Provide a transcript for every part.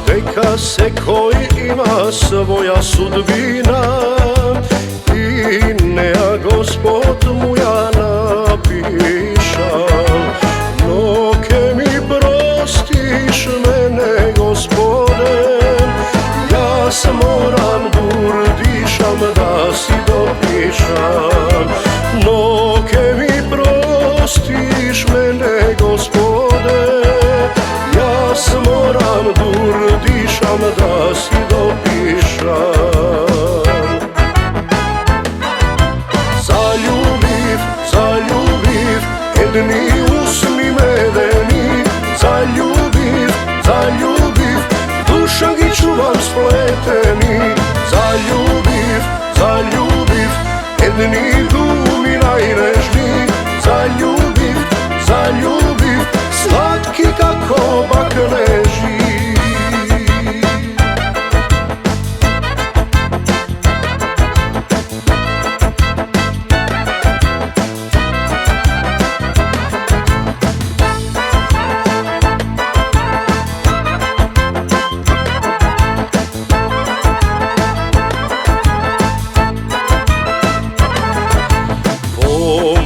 deka se koji ima svoja sudbina i nea Gospod mu ja napišam. No ke mi prostiš mene, Gospode, ja se moram dišam da si dopišam. No ke mi prostiš mene, Gospode, ja se moram dišam da si dopišam. Zaljubiv, jedni usmi medeni, zaljubiv, dušan gi čuvam spleteni. Zaljubiv, jedni dumi najnežni, zaljubiv, slatki kako bakneži.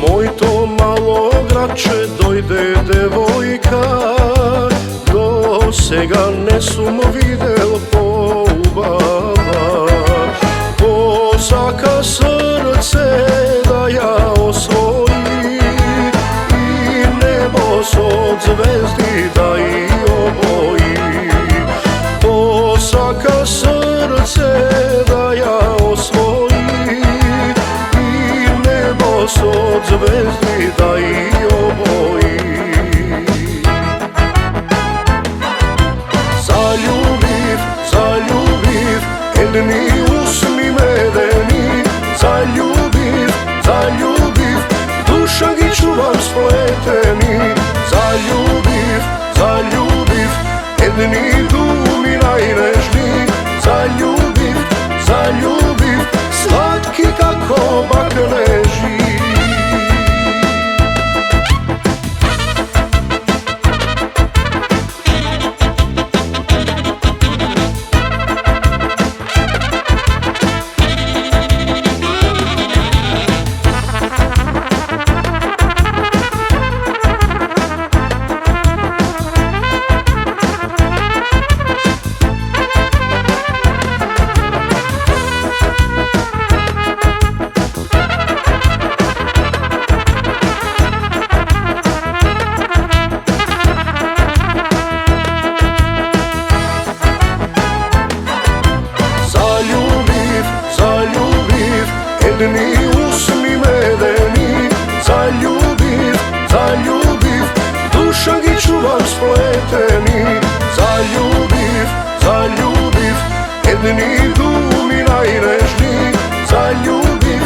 Moj to malo gradče dojde devojka, dosega ne sum videl poubava. Posaka srce da ja osvoji i nebo od zvezdi da i oboji. Posaka srce da ja osvoji i nebo od zvezdi da i oboji. Zaljubiv, jedni usmi medeni, zaljubiv, dušan gi čuvam spleteni. Zaljubiv, jedni dumi najnežni, zaljubiv, slatki kako bakneži. Jedni usmi medeni, zaljubiv, dušan gi čuvam spleteni. Zaljubiv, jedni dumi najnežni, zaljubiv,